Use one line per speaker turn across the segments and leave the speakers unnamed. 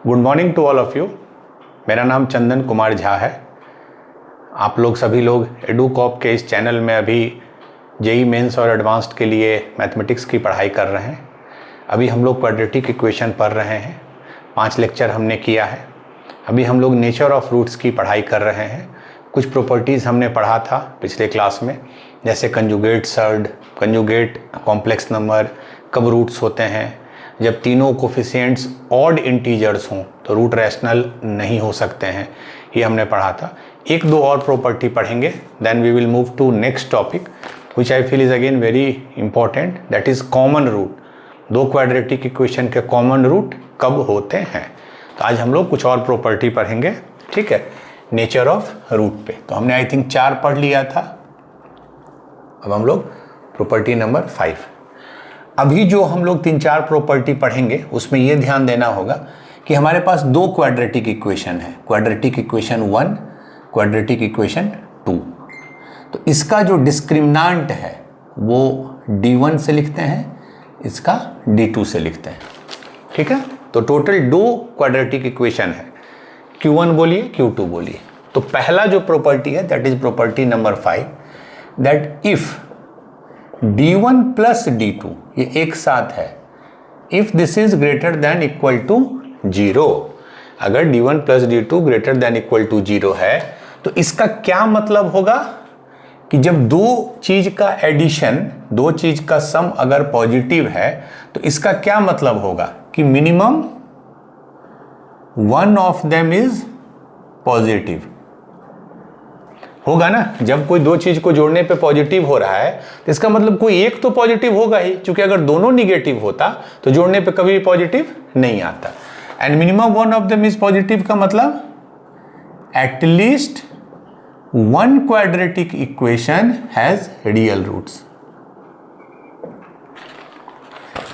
Good morning to all of you. मेरा नाम चंदन कुमार झा है। आप लोग सभी लोग एडुकॉप के इस चैनल में अभी जेई मेंस और एडवांस्ड के लिए मैथमेटिक्स की पढ़ाई कर रहे हैं। अभी हम लोग क्वाड्रेटिक इक्वेशन पढ़ रहे हैं। 5 लेक्चर हमने किया है। अभी हम लोग नेचर ऑफ रूट्स की पढ़ाई कर रहे हैं। कुछ प्रॉपर्टीज़ हमने पढ़ा था पिछले क्लास में, जैसे conjugate surd, conjugate complex number, कब रूट्स होते हैं, जब तीनों कोफिशिएंट्स ऑड इंटीजर्स हों तो रूट रैशनल नहीं हो सकते हैं, ये हमने पढ़ा था। एक दो और प्रॉपर्टी पढ़ेंगे, then we will move to next topic which I feel is again very important, that is common root. दो क्वाड्रेटिक इक्वेशन के कॉमन रूट कब होते हैं। तो आज हम लोग कुछ और प्रॉपर्टी पढ़ेंगे, ठीक है, नेचर ऑफ रूट पे। तो हमने आई थिंक 4 पढ़ लिया था। अब हम लोग प्रॉपर्टी नंबर 5। अभी जो हम लोग 3-4 प्रॉपर्टी पढ़ेंगे उसमें ये ध्यान देना होगा कि हमारे पास 2 क्वाड्रेटिक इक्वेशन है, क्वाड्रेटिक इक्वेशन 1, क्वाड्रेटिक इक्वेशन 2। तो इसका जो डिस्क्रिमिनांट है वो d1 से लिखते हैं, इसका d2 से लिखते हैं, ठीक है। तो टोटल 2 क्वाड्रेटिक इक्वेशन है, q1 बोलिए, q2 बोलिए। तो पहला जो प्रॉपर्टी है that is property number 5, that if d1 plus d2 ये एक साथ है, if this is greater than equal to 0। अगर d1 plus d2 greater than equal to 0 है तो इसका क्या मतलब होगा कि जब दो चीज का एडिशन, दो चीज का सम अगर पॉजिटिव है तो इसका क्या मतलब होगा कि minimum one of them is positive होगा ना। जब कोई दो चीज को जोड़ने पे पॉजिटिव हो रहा है तो इसका मतलब कोई एक तो पॉजिटिव होगा ही, क्योंकि अगर दोनों निगेटिव होता तो जोड़ने पे कभी भी पॉजिटिव नहीं आता। And minimum one of them is positive का मतलब at least one quadratic equation has real roots.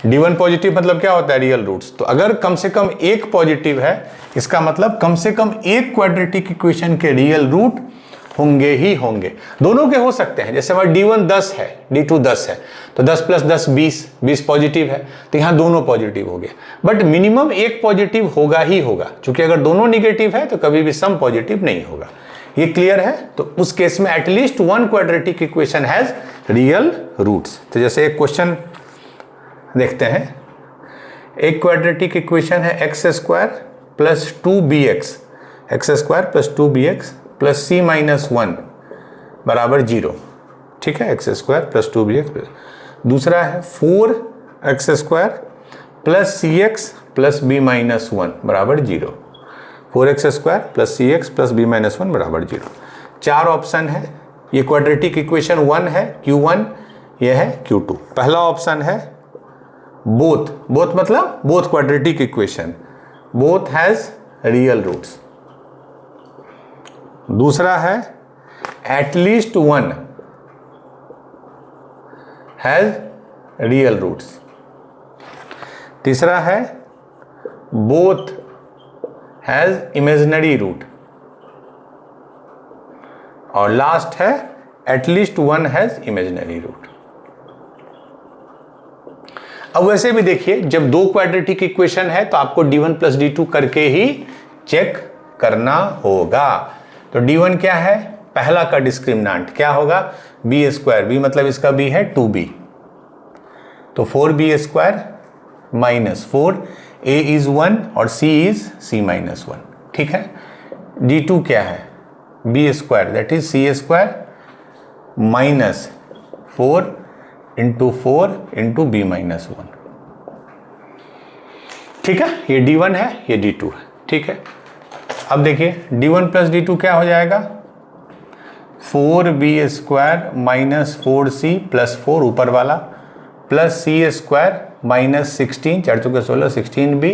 d1 positive मतलब क्या होता है, रियल रूट्स। तो अगर कम से कम एक पॉजिटिव है इसका मतलब कम से कम एक क्वाड्रेटिक इक्वेशन के रियल रूट होंगे ही होंगे। दोनों के हो सकते हैं, जैसे हमारा d1 10 है, d2 10 है, तो 10 प्लस 10 20 पॉजिटिव है, तो यहाँ दोनों पॉजिटिव हो गए। बट मिनिमम एक पॉजिटिव होगा ही होगा, क्योंकि अगर दोनों निगेटिव है तो कभी भी सम पॉजिटिव नहीं होगा। ये क्लियर है। तो उस केस में at least one quadratic equation has real roots. तो जैसे एक क्वेश्चन देखते हैं, एक क्वाड्रेटिक इक्वेशन है x square plus 2bx, x square plus 2bx plus c minus 1 बराबर 0, ठीक है, एक्स स्क्वायर प्लस 2bx। दूसरा है 4x square plus cx plus b minus 1 बराबर 0, 4x square plus cx plus b minus 1 बराबर 0। 4 option है। ये क्वाड्रेटिक इक्वेशन 1 है, q1, ये है q2। पहला ऑप्शन है बोथ मतलब both quadratic equation, both has real roots. दूसरा है at least one has real roots. तीसरा है बोथ हैज इमेजिनरी रूट। और लास्ट है at least one has imaginary root. अब वैसे भी देखिए, जब 2 क्वाड्रेटिक इक्वेशन है तो आपको d1 प्लस d2 करके ही चेक करना होगा। तो d1 क्या है, पहला का डिस्क्रिमिनांट क्या होगा, b स्क्वायर, b मतलब इसका b है 2b, तो 4b square minus 4, a is 1 और c इज c माइनस 1, ठीक है। d2 क्या है, b square that is c square minus 4 into 4 into b minus 1, ठीक है। ये d1 है, ये d2 है, ठीक है। अब देखिए d1 प्लस d2 क्या हो जाएगा, 4b square minus 4c plus 4 ऊपर वाला प्लस c स्क्वायर माइनस 16, 4 चौके 16, 16b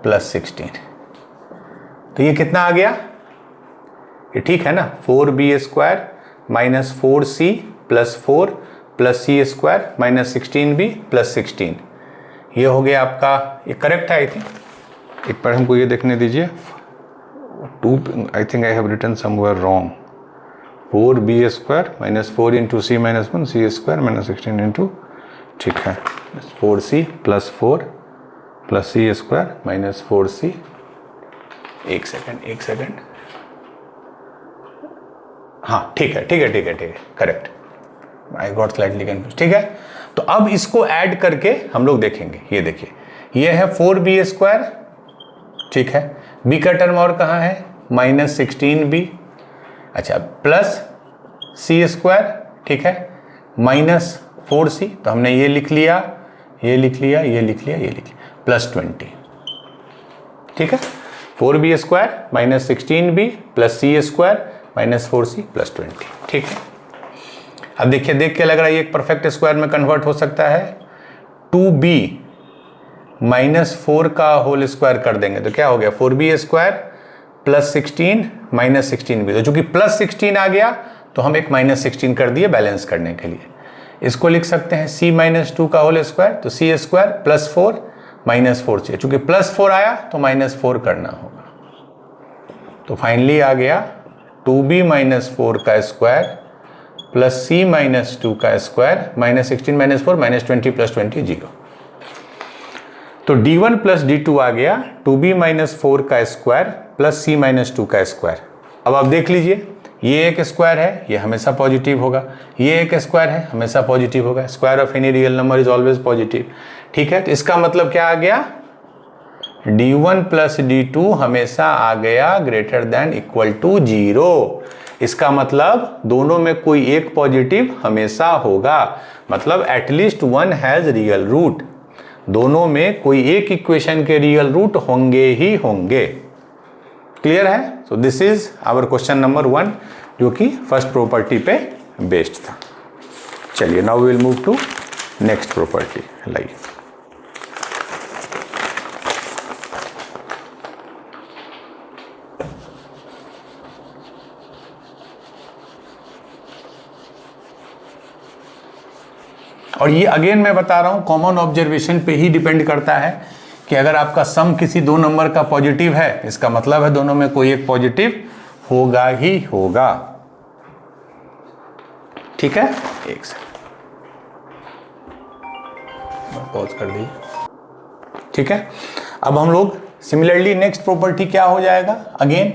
प्लस 16। तो ये कितना आ गया, ये ठीक है ना, 4b square minus 4c plus 4 plus c square minus 16b plus 16, ये हो गया आपका, ये करेक्ट है आई थिंक। एक बार हमको ये देखने दीजिए, 2 I think I have written somewhere wrong, 4b square minus 4 into c minus 1, c square minus 16 into, ठीक है, 4c plus 4 plus c square minus 4c एक सेकंड, हाँ ठीक है, correct, I got slightly confuse. ठीक है, तो अब इसको ऐड करके हम लोग देखेंगे। ये देखिए, ये है 4b², ठीक है, b का टर्म और कहाँ है, -16b, अच्छा, प्लस c², ठीक है, -4c, तो हमने ये लिख लिया, प्लस 20, ठीक है, 4b² -16b plus c² -4c plus 20, ठीक है। अब देखिए, देख के लग रहा है ये एक परफेक्ट स्क्वायर में कन्वर्ट हो सकता है। 2b -4 का होल स्क्वायर कर देंगे तो क्या हो गया, 4b² प्लस 16 -16b, तो चूंकि प्लस 16 आ गया तो हम एक -16 कर दिए बैलेंस करने के लिए। इसको लिख सकते हैं c -2 का होल स्क्वायर, तो c² प्लस 4 -4c, चूंकि प्लस 4 आया तो -4 करना होगा, तो फाइनली आ गया 2b -4 का स्क्वायर प्लस c -2 का स्क्वायर -16 -4 -20 प्लस 20 0। तो d1 प्लस d2 आ गया 2b -4 का स्क्वायर प्लस c -2 का स्क्वायर। अब आप देख लीजिए, ये एक स्क्वायर है, ये हमेशा पॉजिटिव होगा, ये एक स्क्वायर है, हमेशा पॉजिटिव होगा, square of any real number is always positive, ठीक है। तो इसका मतलब क्या आ गया, d1 प्लस d2 हमेशा आ गया ग्रेटर देन इक्वल टू 0। इसका मतलब दोनों में कोई एक पॉजिटिव हमेशा होगा, मतलब at least one has real root, दोनों में कोई एक इक्वेशन के रियल रूट होंगे ही होंगे। क्लियर है? So this is our question number 1, जो कि फर्स्ट प्रॉपर्टी पे बेस्ड था। चलिए, now we will move to next property. लाइए, और ये अगेन मैं बता रहा हूं, कॉमन ऑब्जर्वेशन पे ही डिपेंड करता है कि अगर आपका सम किसी दो नंबर का पॉजिटिव है, इसका मतलब है दोनों में कोई एक पॉजिटिव होगा ही होगा, ठीक है। एक सेकंड, पॉज कर दीजिए, ठीक है। अब हम लोग सिमिलरली नेक्स्ट प्रॉपर्टी क्या हो जाएगा, अगेन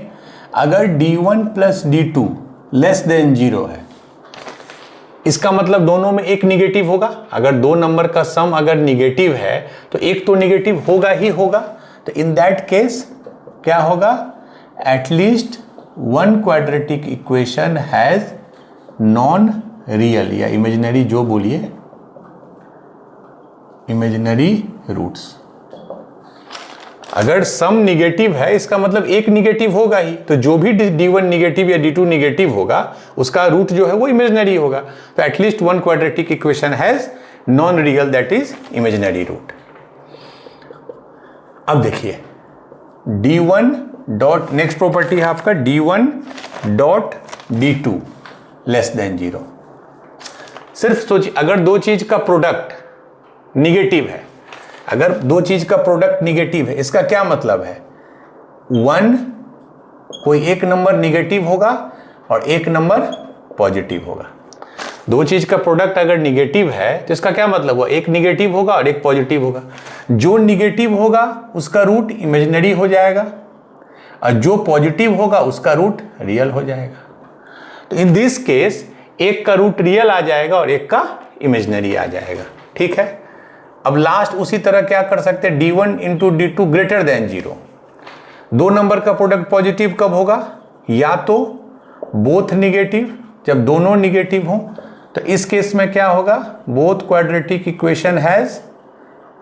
अगर d1 plus d2 less than 0 है, इसका मतलब दोनों में एक निगेटिव होगा। अगर दो नंबर का सम अगर निगेटिव है तो एक तो निगेटिव होगा ही होगा, तो इन दैट केस क्या होगा, at least one quadratic equation has non real या इमेजिनरी, जो बोलिए इमेजिनरी रूट्स। अगर सम निगेटिव है, इसका मतलब एक निगेटिव होगा ही, तो जो भी d1 निगेटिव या d2 निगेटिव होगा उसका रूट जो है वो इमेजिनरी होगा। तो at least one quadratic equation has non real, that is imaginary root. अब देखिए, d1 डॉट, नेक्स्ट प्रॉपर्टी है आपका d1 dot d2 less than 0। सिर्फ सोचिए, अगर दो चीज का प्रोडक्ट निगेटिव है, अगर दो चीज का प्रोडक्ट निगेटिव है, इसका क्या मतलब है, वन कोई एक नंबर निगेटिव होगा और एक नंबर पॉजिटिव होगा। दो चीज का प्रोडक्ट अगर निगेटिव है तो इसका क्या मतलब हुआ, एक निगेटिव होगा और एक पॉजिटिव होगा। जो निगेटिव होगा उसका रूट इमेजिनरी हो जाएगा और जो पॉजिटिव होगा उसका रूट रियल हो जाएगा। तो इन दिस केस एक का रूट रियल आ जाएगा और एक का इमेजिनरी आ जाएगा, ठीक है। अब लास्ट उसी तरह क्या कर सकते हैं, d1 into d2 greater then 0। दो नंबर का प्रोडक्ट पॉजिटिव कब होगा, या तो बोथ निगेटिव, जब दोनों निगेटिव हो, तो इस केस में क्या होगा, both quadratic equation has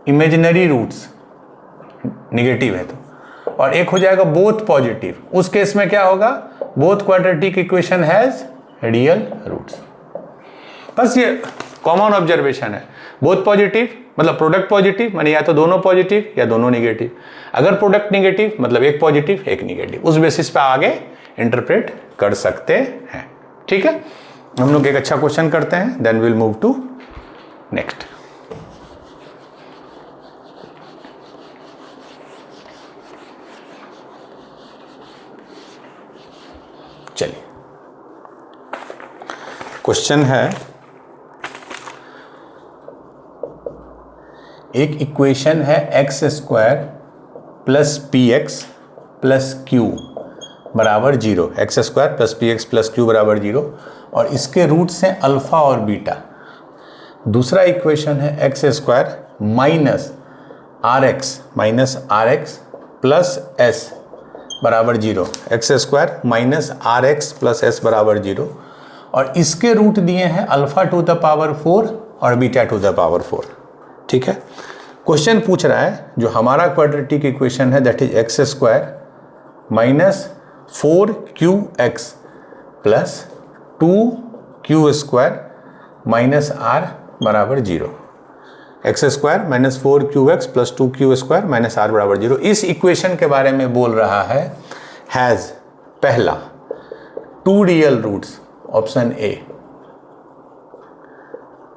imaginary roots, negative है तो, और एक हो जाएगा बोथ पॉजिटिव, उस केस में क्या होगा, both quadratic equation has real roots. बस ये कॉमन ऑब्जर्वेशन है। बोथ पॉजिटिव मतलब प्रोडक्ट पॉजिटिव, माने या तो दोनों पॉजिटिव या दोनों निगेटिव। अगर प्रोडक्ट निगेटिव मतलब एक पॉजिटिव एक निगेटिव, उस बेसिस पे आगे इंटरप्रेट कर सकते हैं, ठीक है। हम लोग एक अच्छा क्वेश्चन करते हैं, then will move to next. चलिए, क्वेश्चन है, एक इक्वेशन है x² plus px plus Q बराबर 0, x square plus P x plus Q बराबर 0, और इसके रूट्स हैं अल्फ़ा और बीटा। दूसरा इक्वेशन है x square minus r x plus s बराबर 0, x square minus r x plus s बराबर 0, और इसके रूट दिए हैं अल्फ़ा टू द पावर 4 और बीटा टू द पावर 4। ठीक है, क्वेश्चन पूछ रहा है जो हमारा क्वाड्रेटिक इक्वेशन है that is x square minus 4qx plus 2q square minus r बराबर 0, x square minus 4qx plus 2q square minus r बराबर 0। इस इक्वेशन के बारे में बोल रहा है हैज़ पहला 2 real roots, option a,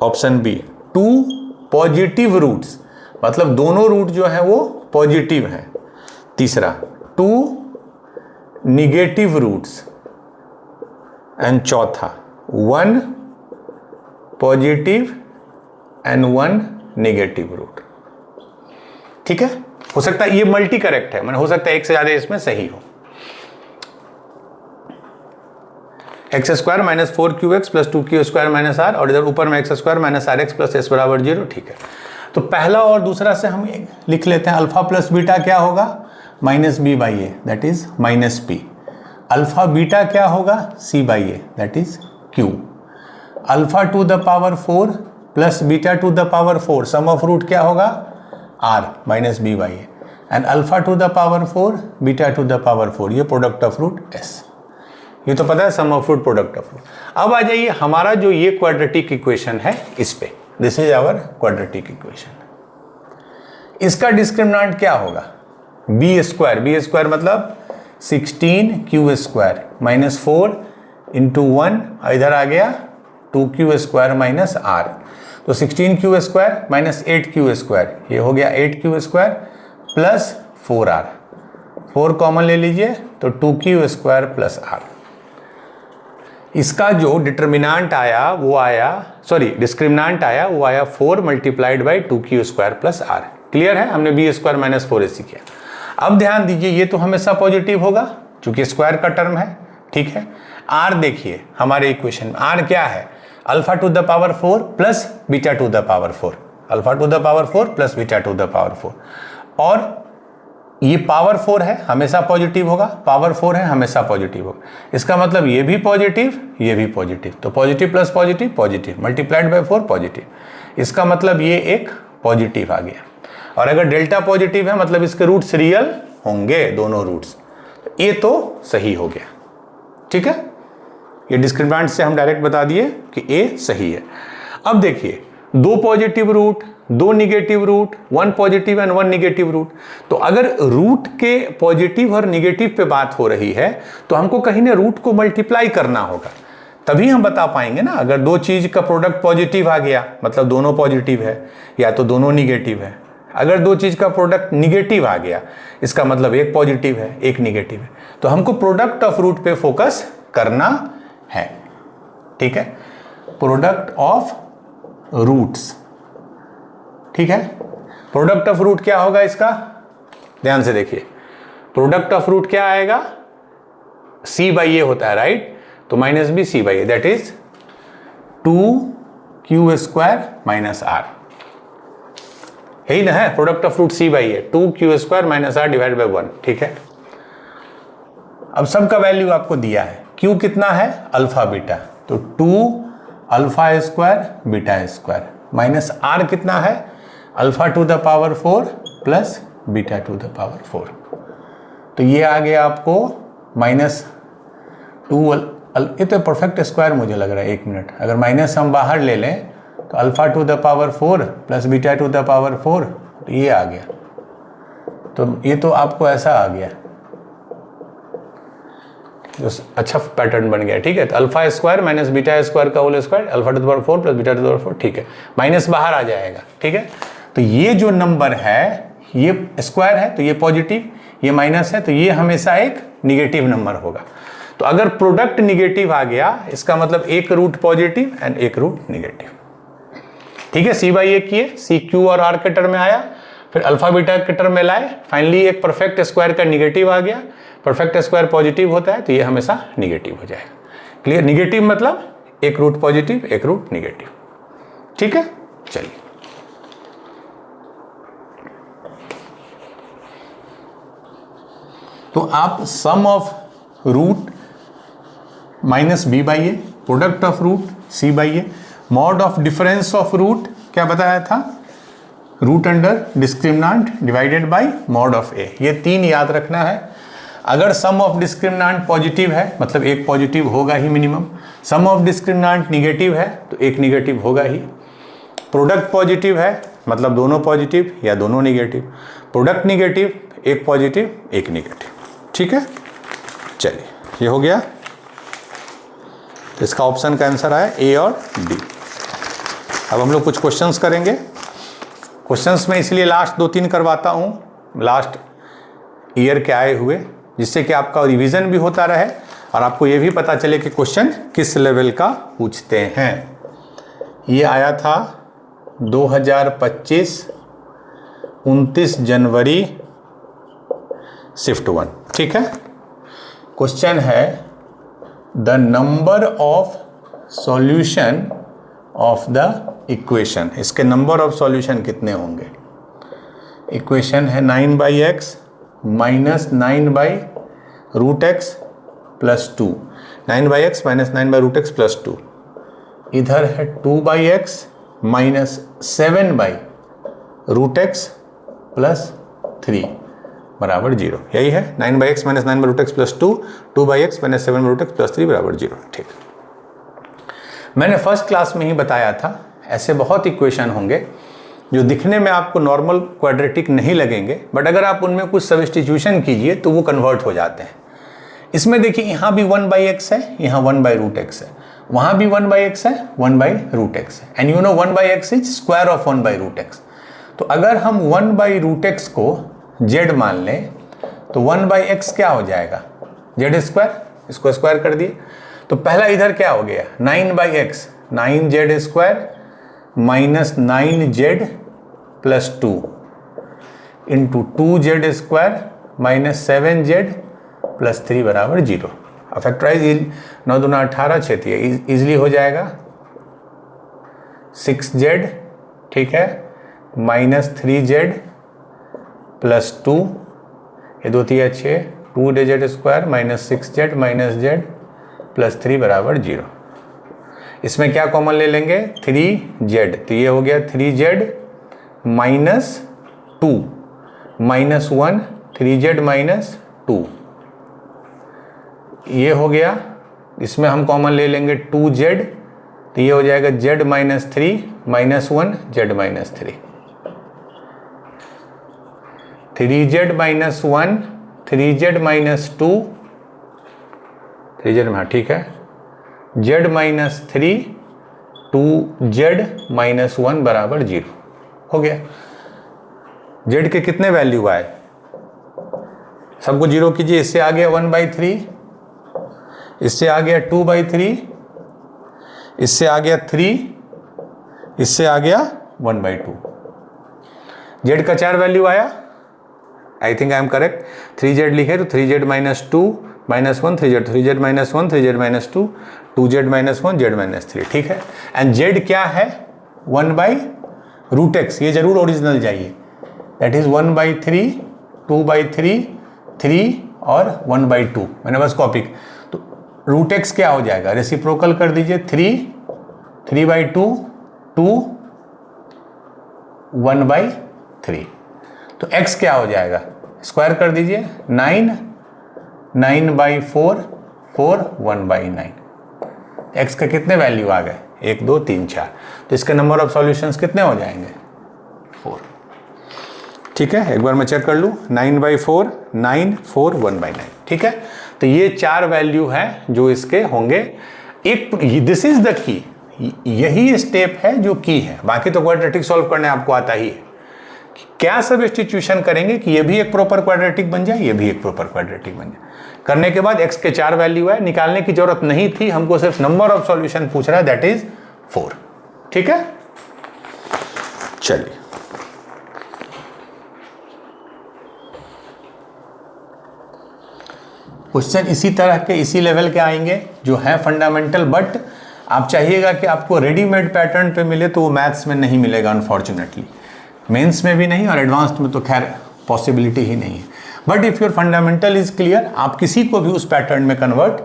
option b 2 positive roots, मतलब दोनों रूट जो हैं वो पॉजिटिव हैं, तीसरा 2 निगेटिव रूट्स, एंड चौथा 1 पॉजिटिव एंड 1 नेगेटिव रूट। ठीक है, हो सकता है ये मल्टी करेक्ट है, मतलब हो सकता है एक से ज्यादा इसमें सही हो। X square minus 4qx plus 2q square minus r, और इधर ऊपर में x square minus r x plus s बराबर 0। ठीक है, तो पहला और दूसरा से हम लिख लेते हैं, अल्फा प्लस बीटा क्या होगा, minus b by a that is minus p. Alpha beta क्या होगा, c by a that is q. Alpha to the power 4 plus beta to the power 4, sum of root क्या होगा, r minus b by a, and alpha to the power 4 beta to the power 4, ये product of root S. ये तो पता है sum of root product of root. अब आ जाइए हमारा जो ये क्वाड्रेटिक इक्वेशन है इस पे, this is our quadratic equation. इसका डिस्क्रिमिनेंट क्या होगा, बी स्क्वायर मतलब 16q स्क्वायर माइनस 4 इंटू 1, इधर आ गया 2q स्क्वायर माइनस आर, तो 16q square minus 8q square, ये हो गया 8q square plus 4r, 4 common ले लीजिए तो 2q स्क्वायर प्लस आर। इसका जो डिटर्मिनेंट आया वो आया, डिस्क्रिमिनेंट आया वो आया 4 multiplied by 2q square plus r. Clear है, हमने बी स्क्वायर माइनस 4ac किया। अब ध्यान दीजिए ये तो हमेशा पॉजिटिव होगा क्योंकि स्क्वायर का टर्म है। ठीक है, आर देखिए हमारे इक्वेशन में आर क्या है, alpha to the power 4 plus beta to the power 4, alpha to the power 4 plus beta to the power 4, और ये पावर 4 है हमेशा पॉजिटिव होगा, पावर 4 है हमेशा पॉजिटिव होगा। इसका मतलब ये भी पॉजिटिव ये भी पॉजिटिव, तो positive plus positive positive multiplied by 4 positive, इसका मतलब ये एक पॉजिटिव आ गया। और अगर डेल्टा पॉजिटिव है मतलब इसके रूट्स रियल होंगे, दोनों रूट्स, ये तो सही हो गया। ठीक है, ये डिस्क्रिमिनेंट से हम डायरेक्ट बता दिए कि ए सही है। अब देखिए 2 positive root 2 negative root, 1 positive and 1 negative root, तो अगर रूट के पॉजिटिव और निगेटिव पे बात हो रही है तो हमको कहीं ना रूट को मल्टीप्लाई करना होगा, तभी हम बता पाएंगे ना। अगर दो चीज का प्रोडक्ट पॉजिटिव आ गया मतलब दोनों पॉजिटिव है या तो दोनों निगेटिव है, अगर दो चीज का प्रोडक्ट निगेटिव आ गया इसका मतलब एक पॉजिटिव है एक निगेटिव है, तो हमको प्रोडक्ट ऑफ रूट पे फोकस करना है। ठीक है, प्रोडक्ट ऑफ रूट्स। ठीक है, प्रोडक्ट ऑफ रूट क्या होगा इसका, ध्यान से देखिए, प्रोडक्ट ऑफ रूट क्या आएगा, सी बाई ए होता है, राइट, तो minus b c by a that is 2q square minus r, यही ना है product of root c by a, 2q square minus r divide by 1। ठीक है, अब सबका वैल्यू आपको दिया है, q कितना है अल्फा बीटा, तो 2 alpha square beta square minus r कितना है alpha to the power 4 plus beta to the power 4, तो ये आ गया आपको माइनस 2, ये तो परफेक्ट स्क्वायर मुझे लग रहा है, एक मिनट, अगर माइनस हम बाहर ले लें तो alpha to the power 4 plus beta to the power 4, तो ये आ गया, तो ये तो आपको ऐसा आ गया, तो अच्छा पैटर्न बन गया। ठीक है, तो alpha square minus beta square का whole square alpha to the power 4 plus beta to the power 4। ठीक है, माइनस बाहर आ जाएगा। ठीक है, तो ये जो नंबर है ये स्क्वायर है तो ये पॉजिटिव, ये माइनस है तो ये हमेशा एक निगेटिव नंबर होगा। तो अगर प्रोडक्ट निगेटिव आ गया इसका मतलब एक रूट पॉजिटिव एंड एक रूट निगेटिव। ठीक है, सी बाई ए किए, सी क्यू और आर के टर्म में आया, फिर अल्फा बीटा के टर्म में लाए, फाइनली एक परफेक्ट स्क्वायर का निगेटिव आ गया। परफेक्ट स्क्वायर पॉजिटिव होता है तो ये हमेशा निगेटिव हो जाएगा। क्लियर? निगेटिव मतलब एक रूट पॉजिटिव एक रूट निगेटिव। ठीक है, चलिए तो आप sum of root minus b by a, product of root c by a, mod of difference of root क्या बताया था, root under discriminant divided by mod of a. ये तीन याद रखना है। अगर सम ऑफ डिस्क्रिमिनांट पॉजिटिव है मतलब एक पॉजिटिव होगा ही मिनिमम, सम ऑफ डिस्क्रिमिनांट निगेटिव है तो एक निगेटिव होगा ही, प्रोडक्ट पॉजिटिव है मतलब दोनों पॉजिटिव या दोनों निगेटिव, प्रोडक्ट निगेटिव एक पॉजिटिव एक निगेटिव। ठीक है, चलिए ये हो गया। इसका ऑप्शन का आंसर आया ए और डी। अब हम लोग कुछ क्वेश्चंस करेंगे। क्वेश्चंस में इसलिए लास्ट 2-3 करवाता हूँ लास्ट ईयर के आए हुए, जिससे कि आपका रिवीजन भी होता रहे और आपको ये भी पता चले कि क्वेश्चन किस लेवल का पूछते हैं। ये आया था 2025 29 जनवरी शिफ्ट 1। ठीक है, क्वेश्चन है the number of solution of the equation. इसके नंबर ऑफ सॉल्यूशन कितने होंगे? इक्वेशन है 9/x minus 9/√x plus 2, 9/x minus 9/√x plus 2। इधर है 2/x माइनस 7/√x प्लस 3 बराबर 0। यही है 9/x minus 9/√x plus 2, 2/x minus 7/√x plus 3 बराबर 0। ठीक, मैंने फर्स्ट क्लास में ही बताया था ऐसे बहुत इक्वेशन होंगे जो दिखने में आपको नॉर्मल क्वाड्रेटिक नहीं लगेंगे, बट अगर आप उनमें कुछ सब्स्टिट्यूशन कीजिए तो वो कन्वर्ट हो जाते हैं। इसमें देखिए यहाँ भी 1/x है, यहाँ 1/√x है, वहाँ भी 1/x है, 1/√x है, and you know 1/x is square of 1/√x। तो अगर हम 1/√x को z मान लें तो 1/x क्या हो जाएगा, z², इसको स्क्वायर कर दिए। तो पहला इधर क्या हो गया 9/x, 9z² minus 9z plus 2 into 2z² minus 7z plus 3 बराबर 0। अब फैक्टराइज 9 दूना 18 छेती है, इजिली हो जाएगा 6z, ठीक है, माइनस 3z प्लस 2, ये 2 3 6, 2z² minus 6z minus z plus 3 बराबर 0। इसमें क्या कॉमन ले लेंगे 3z, तो ये हो गया 3z minus 2 minus 1, 3z minus 2, ये हो गया। इसमें हम कॉमन ले लेंगे 2z, तो ये हो जाएगा z minus 3 minus 1 z minus 3, 3z minus 1 3z minus 2, 3z में, हाँ ठीक है, z माइनस 3 2z माइनस 1 बराबर 0 हो गया। z के कितने वैल्यू आए, सबको 0 कीजिए। इससे आ गया 1/3, इससे आ गया 2/3, इससे आ गया 3, इससे आ गया 1/2। z का 4 वैल्यू आया, आई think I am correct. 3z लिखे तो 3z minus 2 minus 1 3z, 3z minus 1 3z minus 2, 2z minus 1 z minus 3, ठीक है। एंड z क्या है 1/√x, ये जरूर ओरिजिनल जाइए, दैट इज 1/3 2/3 3 और 1/2, मैंने बस कॉपी। तो √x क्या हो जाएगा, रेसिप्रोकल कर दीजिए, 3/2 2 1/3। तो x क्या हो जाएगा, स्क्वायर कर दीजिए, 9 9/4 4 1/9। x का कितने वैल्यू आ गए 1 2 3 4, तो इसके नंबर ऑफ सॉल्यूशंस कितने हो जाएंगे 4। ठीक है, एक बार मैं चेक कर लूँ, 9/4 9 4 1/9, ठीक है। तो ये 4 वैल्यू है जो इसके होंगे। एक दिस इज द की, यही स्टेप है जो की है, बाकी तो क्वाड्रेटिक सॉल्व करने आपको आता ही है। क्या सब्स्टिट्यूशन करेंगे कि ये भी एक प्रॉपर क्वाड्रेटिक बन जाए, ये भी एक प्रॉपर क्वाड्रेटिक बन जाए। करने के बाद x के 4 वैल्यू है, निकालने की जरूरत नहीं थी, हमको सिर्फ नंबर ऑफ सॉल्यूशन पूछ रहा है, दैट इज 4। ठीक है, चलिए क्वेश्चन इसी तरह के इसी लेवल के आएंगे जो है फंडामेंटल, बट आप चाहिएगा कि आपको रेडीमेड पैटर्न पे मिले तो वो मैथ्स में नहीं मिलेगा अनफॉर्चुनेटली, मेंस में भी नहीं और एडवांस्ड में तो खैर पॉसिबिलिटी ही नहीं है। But if your fundamental is clear, आप किसी को भी उस पैटर्न में कन्वर्ट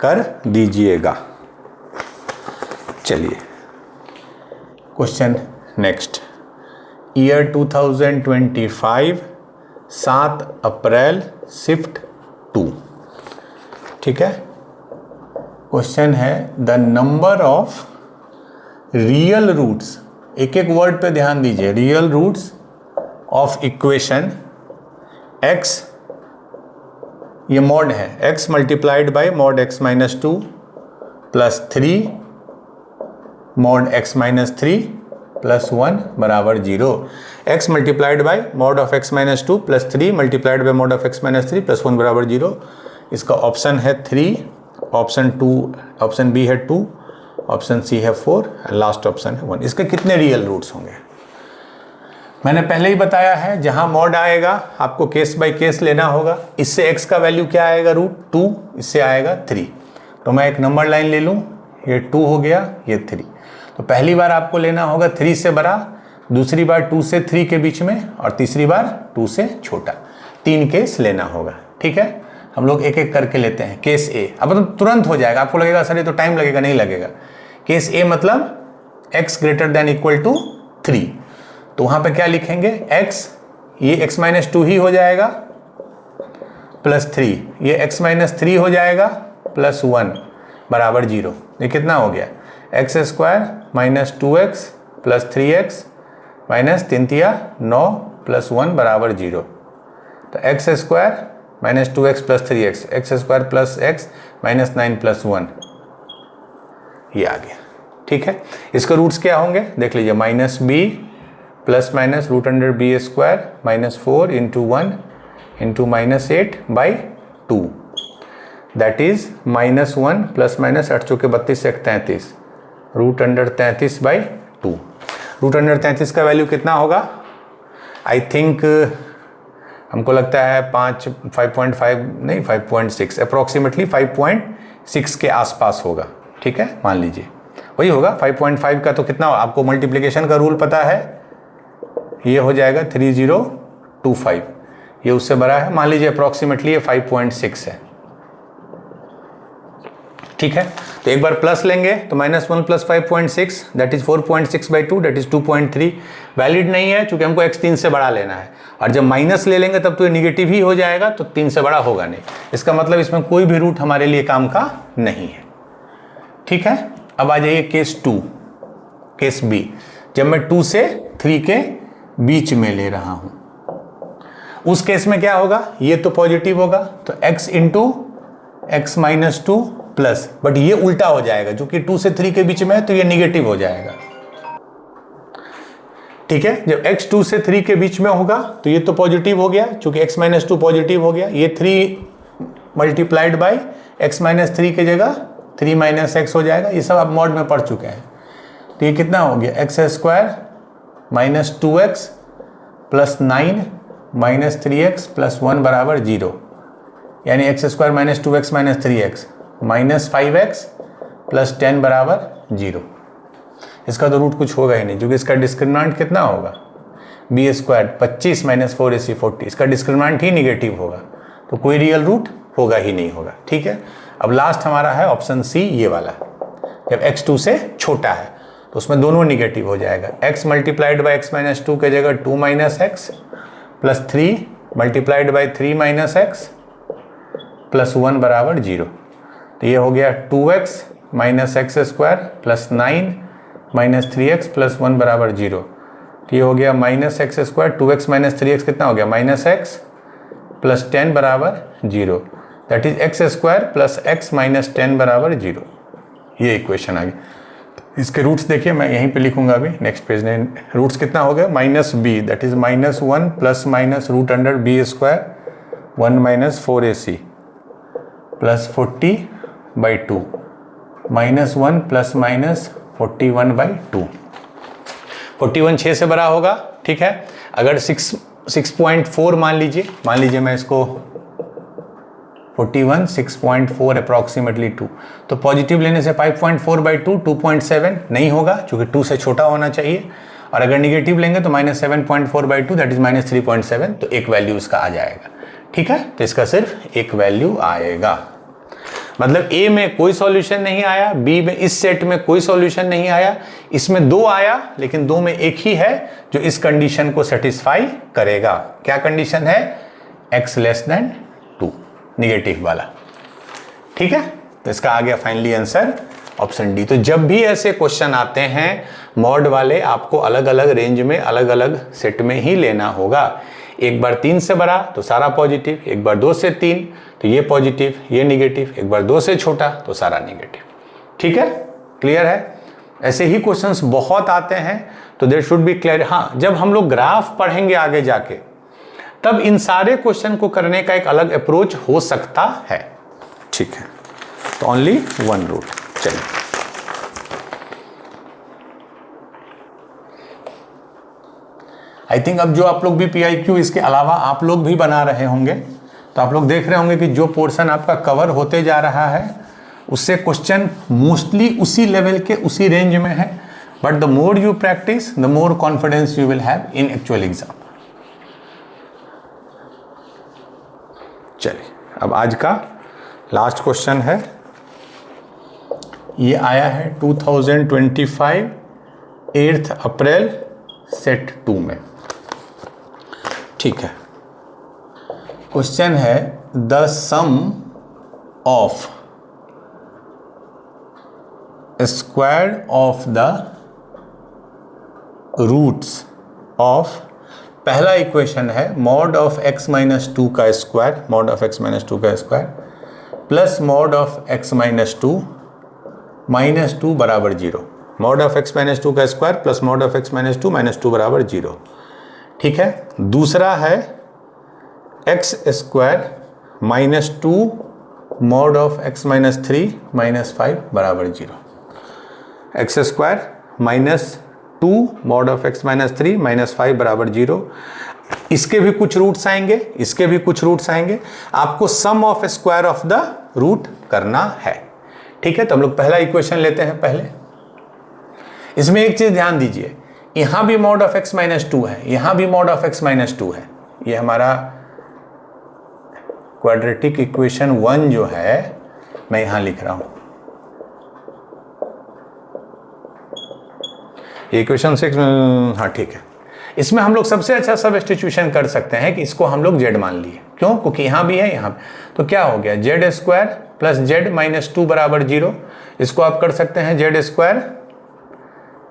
कर दीजिएगा। चलिए question next. Year 2025, 7 April, shift 2। ठीक है, क्वेश्चन है the number of real roots, एक एक वर्ड पे ध्यान दीजिए, real roots of equation x, ये मॉड है, x multiplied by mod x minus 2 plus 3 mod x minus 3 plus 1 बराबर 0। x multiplied by mod of x minus 2 plus 3 multiplied by mod of x minus 3 plus 1 बराबर 0। इसका option है 3, option 2, option B है 2, option C है 4, last option है 1। इसके कितने real roots होंगे? मैंने पहले ही बताया है, जहां मॉड आएगा आपको केस बाय केस लेना होगा। इससे x का वैल्यू क्या आएगा? √2, इससे आएगा 3। तो मैं एक नंबर लाइन ले लूं, ये 2 हो गया, ये 3। तो पहली बार आपको लेना होगा 3 से बड़ा, दूसरी बार 2 से 3 के बीच में, और तीसरी बार 2 से छोटा। 3 केस लेना होगा। ठीक है, हम लोग एक एक करके लेते हैं। केस ए, अब तो तुरंत हो जाएगा, आपको लगेगा सर ये तो टाइम लगेगा, नहीं लगेगा। केस ए मतलब x greater than equal to 3, तो वहां पे क्या लिखेंगे? x, ये x माइनस 2 ही हो जाएगा, प्लस 3, ये x माइनस 3 हो जाएगा, प्लस 1 बराबर 0। ये कितना हो गया? X square minus 2x plus 3x minus 3 तिया 9 प्लस 1 बराबर 0। तो x square minus 2x plus 3x, x square plus x minus 9 plus 1, ये आ गया। ठीक है, इसके रूट्स क्या होंगे देख लीजिए, minus b plus minus root under b square minus 4 into 1 into minus 8 by 2, that is minus 1 plus minus 8 चौके 32 से 33, root under 33 by 2। Root under 33 का वैल्यू कितना होगा? आई थिंक हमको लगता है 5.5 नहीं 5.6, अप्रॉक्सीमेटली 5.6 के आसपास होगा। ठीक है, मान लीजिए वही होगा। 5.5 का तो कितना, आपको मल्टीप्लिकेशन का रूल पता है, ये हो जाएगा 3025, ये उससे बड़ा है, मान लीजिए अप्रॉक्सीमेटली ये 5.6 है। ठीक है, तो एक बार प्लस लेंगे तो -1 plus 5.6 that is 4.6 by 2 that is 2.3। Valid नहीं है क्योंकि हमको x 3 से बड़ा लेना है, और जब माइनस ले लेंगे तब तो ये निगेटिव ही हो जाएगा, तो 3 से बड़ा होगा नहीं। इसका मतलब इसमें कोई भी रूट हमारे लिए काम का नहीं है। ठीक है, अब आ जाइए केस 2, केस बी, जब मैं 2 से 3 के बीच में ले रहा हूं, उस केस में क्या होगा? ये तो पॉजिटिव होगा, तो x into x minus 2 plus, but ये उल्टा हो जाएगा, जो कि 2 से 3 के बीच में है तो ये निगेटिव हो जाएगा। ठीक है, जब x 2 से 3 के बीच में होगा तो ये तो पॉजिटिव हो गया, क्योंकि x माइनस 2 पॉजिटिव हो गया। ये 3 मल्टीप्लाइड बाई x माइनस 3 की जगह 3 माइनस एक्स हो जाएगा। ये सब आप मॉड में पढ़ चुके हैं। तो ये कितना हो गया? X square minus 2x plus 9 minus 3x plus 1 बराबर 0, यानी x square minus 2x minus 3x minus 5x plus 10 बराबर 0। इसका तो रूट कुछ होगा ही नहीं, क्योंकि इसका डिस्क्रिमिनेंट कितना होगा? बी स्क्वायर 25 माइनस 4ac 40, इसका डिस्क्रिमिनेंट ही निगेटिव होगा, तो कोई रियल रूट होगा ही नहीं होगा। ठीक है, अब लास्ट हमारा है ऑप्शन सी, ये वाला। जब x 2 से छोटा है तो उसमें दोनों निगेटिव हो जाएगा। x multiplied by x minus 2 के जगह 2 minus x plus 3 multiplied by 3 minus x plus 1 बराबर 0। तो ये हो गया 2x minus x square plus 9 minus 3x plus 1 बराबर 0। तो ये हो गया minus x square, 2x minus 3x कितना हो गया? माइनस एक्स प्लस 10 बराबर 0, that is x square plus x minus 10 बराबर 0। ये इक्वेशन आ गई। इसके रूट्स देखिए, मैं यहीं पे लिखूंगा अभी नेक्स्ट पेज में। रूट्स कितना हो गया? Minus b that is minus 1 plus minus root under b square 1 minus 4ac plus 40 by 2 minus 1 plus minus 41 by 2। 41 6 से बड़ा होगा। ठीक है, अगर 6.4 मान लीजिए मैं इसको 41, 6.4 अप्रॉक्सीमेटली 2। तो पॉजिटिव लेने से 5.4/2 2.7 नहीं होगा, क्योंकि 2 से छोटा होना चाहिए। और अगर निगेटिव लेंगे तो -7.4/2 दैट इज -3.7, तो एक वैल्यू इसका आ जाएगा। ठीक है, तो इसका सिर्फ एक वैल्यू आएगा। मतलब ए में कोई सॉल्यूशन नहीं आया, बी में इस सेट में कोई सॉल्यूशन नहीं आया, इसमें 2 आया, लेकिन 2 में एक ही है जो इस कंडीशन को सेटिस्फाई करेगा। क्या कंडीशन है? x <2, निगेटिव वाला। ठीक है, तो इसका आ गया फाइनली आंसर ऑप्शन डी। तो जब भी ऐसे क्वेश्चन आते हैं मॉड वाले, आपको अलग अलग रेंज में अलग अलग सेट में ही लेना होगा। एक बार 3 से बड़ा तो सारा पॉजिटिव, एक बार 2 से 3 तो ये पॉजिटिव ये निगेटिव, एक बार 2 से छोटा तो सारा निगेटिव। ठीक है, क्लियर है? ऐसे ही क्वेश्चंस बहुत आते हैं, तो देयर शुड बी क्लियर। हाँ, जब हम लोग ग्राफ पढ़ेंगे आगे जाके, तब इन सारे क्वेश्चन को करने का एक अलग अप्रोच हो सकता है। ठीक है, तो ओनली वन रूट। चलिए, आई थिंक अब जो आप लोग भी PIQ इसके अलावा आप लोग भी बना रहे होंगे, तो आप लोग देख रहे होंगे कि जो पोर्शन आपका कवर होते जा रहा है उससे क्वेश्चन मोस्टली उसी लेवल के उसी रेंज में है। But the more you practice the more confidence you will have in actual exam. चलिए, अब आज का लास्ट क्वेश्चन है, ये आया है 2025 8 अप्रैल सेट 2 में। ठीक है, क्वेश्चन है the sum of square of the roots of, पहला इक्वेशन है मॉड ऑफ x-2 का स्क्वायर, मॉड ऑफ x-2 का square plus mod of x-2 -2 बराबर 0। मॉड ऑफ x-2 का square plus mod of x-2 -2 बराबर 0। ठीक है, दूसरा है x square -2 mod of x-3 -5 बराबर 0। x square -2 mod of x-3 -5 बराबर 0। इसके भी कुछ रूट्स आएंगे, इसके भी कुछ रूट्स आएंगे, आपको sum of square of the root करना है। ठीक है, तो हम लोग पहला इक्वेशन लेते हैं पहले। इसमें एक चीज ध्यान दीजिए, यहां भी मॉड ऑफ x-2 है, यहां भी मॉड ऑफ x-2 है। ये हमारा क्वाड्रेटिक इक्वेशन 1 जो है मैं यहां लिख रहा हूं, इक्वेशन 6। हाँ ठीक है, इसमें हम लोग सबसे अच्छा सब्स्टिट्यूशन कर सकते हैं कि इसको हम लोग z मान लिए। क्यों? क्योंकि यहाँ भी है यहाँ, तो क्या हो गया z स्क्वायर प्लस z -2 बराबर 0। इसको आप कर सकते हैं z square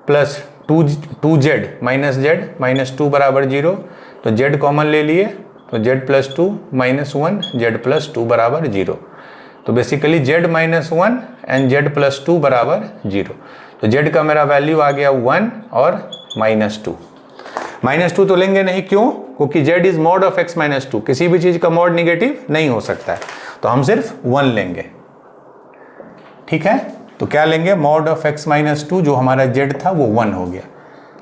plus 2z minus 2 बराबर 0। तो z कॉमन ले लिए, तो z प्लस 2 -1 z प्लस 2 बराबर 0। तो basically z -1 and z plus 2 बराबर 0। तो z का मेरा वैल्यू आ गया 1 और -2। -2 तो लेंगे नहीं, क्यों? क्योंकि z is mod of x-2, किसी भी चीज का मॉड निगेटिव नहीं हो सकता है, तो हम सिर्फ 1 लेंगे। ठीक है, तो क्या लेंगे? मॉड ऑफ x-2 जो हमारा z था वो 1 हो गया।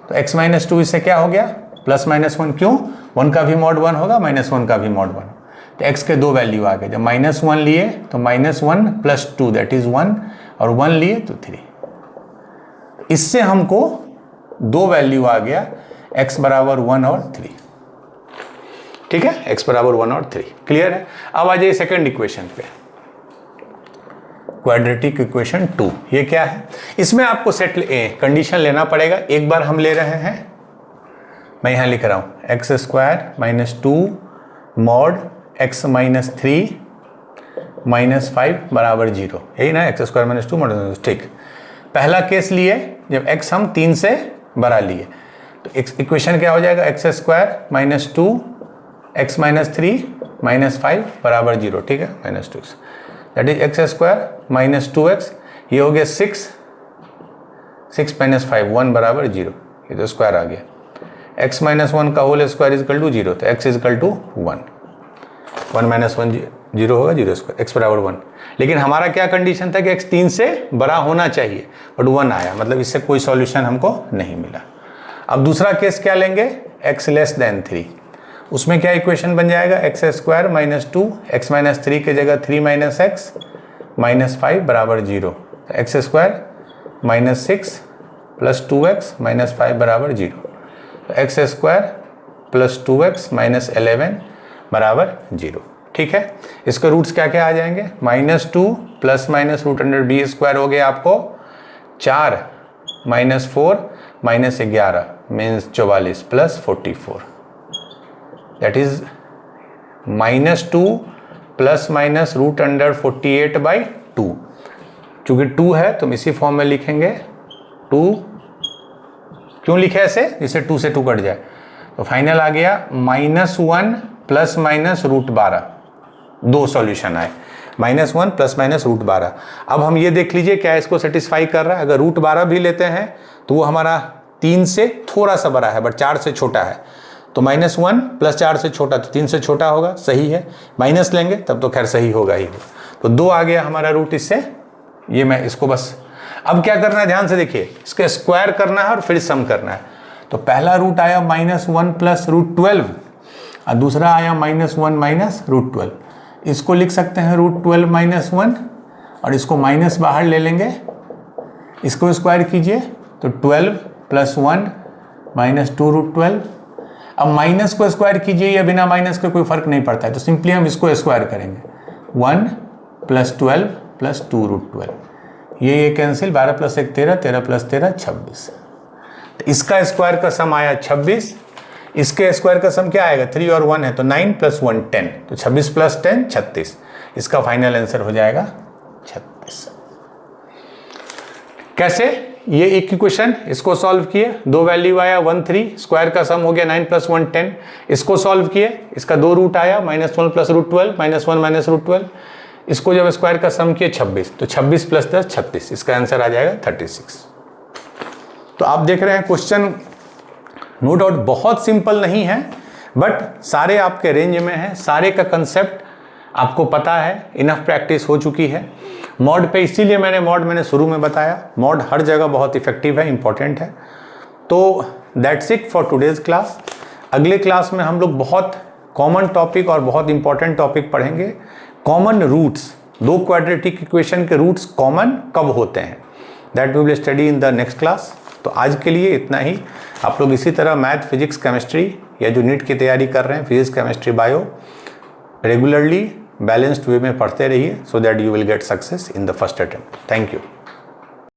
तो x-2 इससे क्या हो गया? प्लस -1। क्यों? 1 का भी मॉड 1 होगा, -1 का भी मॉड 1। तो x के 2 वैल्यू आ गए। जब -1 लिए तो -1 प्लस 2 दैट इज 1, और 1 लिए तो 3। इससे हमको 2 वैल्यू आ गया, x बराबर 1 और 3। ठीक है, x बराबर 1 और 3। क्लियर है? अब आ जाइए सेकेंड इक्वेशन पे, क्वाड्रेटिक इक्वेशन 2। ये क्या है? इसमें आपको सेट कंडीशन लेना पड़ेगा। एक बार हम ले रहे हैं, मैं यहां लिख रहा हूं x स्क्वायर -2 मॉड x-3 -5 बराबर 0। यही ना, x स्क्वायर -2 मॉड। ठीक, पहला केस लिए जब x हम 3 से बड़ा लिए, तो इक्वेशन क्या हो जाएगा? x स्क्वायर -2 x-3 -5 बराबर 0। ठीक है, -2x that is x square -2x, ये हो गया 6 -5 1 बराबर 0। ये तो स्क्वायर आ गया। x -1 का whole square is equal to 0, तो x इज इक्वल टू 1। 1 -1 0 होगा, 0 स्क्वायर, x बराबर 1। लेकिन हमारा क्या कंडीशन था कि x 3 से बड़ा होना चाहिए, बट 1 आया, मतलब इससे कोई सॉल्यूशन हमको नहीं मिला। अब दूसरा केस क्या लेंगे? x <3। उसमें क्या इक्वेशन बन जाएगा, x square minus 2 x minus 3 की जगह 3 माइनस एक्स माइनस 5 बराबर 0। X square minus 6 plus 2x minus 5 बराबर 0। तो x square plus 2x minus 11 बराबर 0। ठीक है, इसके रूट्स क्या क्या आ जाएंगे, -2 plus minus root under b square हो गया आपको 4 minus 4 minus 11 means 44 plus 44, that is -2 plus minus root under 48/2। चूंकि 2 है तो हम इसी फॉर्म में लिखेंगे 2, क्यों लिखे ऐसे, जिससे 2 से 2 कट जाए। तो फाइनल आ गया -1 प्लस माइनस रूट 12, दो सॉल्यूशन आए, -1 प्लस माइनस रूट 12। अब हम ये देख लीजिए क्या इसको सेटिस्फाई कर रहा है। अगर रूट 12 भी लेते हैं तो वो हमारा 3 से थोड़ा सा बड़ा है बट 4 से छोटा है, तो -1 प्लस 4 से छोटा तो 3 से छोटा होगा, सही है। माइनस लेंगे तब तो खैर सही होगा ही। तो 2 आ गया हमारा रूट इससे, ये मैं इसको बस, अब क्या करना है ध्यान से देखिए, इसके स्क्वायर करना है और फिर सम करना है। तो पहला रूट आया -1 प्लस रूट 12 और दूसरा आया -1 माइनस रूट 12। इसको लिख सकते हैं रूट 12 माइनस 1 और इसको माइनस बाहर ले लेंगे, इसको स्क्वायर कीजिए तो 12 प्लस 1 माइनस 2 रूट 12। अब माइनस को स्क्वायर कीजिए या बिना माइनस के कोई फर्क नहीं पड़ता है, तो सिंपली हम इसको स्क्वायर करेंगे 1 प्लस 12 प्लस 2 रूट 12, ये कैंसिल, 12 प्लस 1 13, 13 प्लस 13 26। तो इसका स्क्वायर का सम आया 26, इसके स्क्वायर का सम क्या आएगा, 3 और 1 है तो 9 प्लस 1 10, तो 26 प्लस 10 36। इसका फाइनल आंसर हो जाएगा 36। कैसे, ये एक इक्वेशन, इसको सॉल्व किए, 2 वैल्यू आया 1 3, स्क्वायर का सम हो गया 9 प्लस 1 10। इसको सॉल्व किए, इसका 2 रूट आया -1 प्लस रूट 12 -1 माइनस रूट 12। इसको जब स्क्वायर का सम किए 26, तो 26 प्लस 10 36, इसका आंसर आ जाएगा 36। तो आप देख रहे हैं क्वेश्चन नो डाउट बहुत सिंपल नहीं है, बट सारे आपके रेंज में है, सारे का कंसेप्ट आपको पता है, इनफ प्रैक्टिस हो चुकी है। मॉड पे इसीलिए मैंने शुरू में बताया, मॉड हर जगह बहुत इफेक्टिव है, इंपॉर्टेंट है। तो that's it for today's class. अगले क्लास में हम लोग बहुत कॉमन टॉपिक और बहुत इंपॉर्टेंट टॉपिक पढ़ेंगे, कॉमन रूट्स, 2 क्वाड्रेटिक इक्वेशन के रूट्स कॉमन कब होते हैं, that we will study in the next class. तो आज के लिए इतना ही। आप लोग इसी तरह मैथ, फिजिक्स, केमिस्ट्री या जो नीट की तैयारी कर रहे हैं, physics, chemistry, bio, regularly balanced way में पढ़ते रहिए, so that you will get success in the first attempt. Thank you.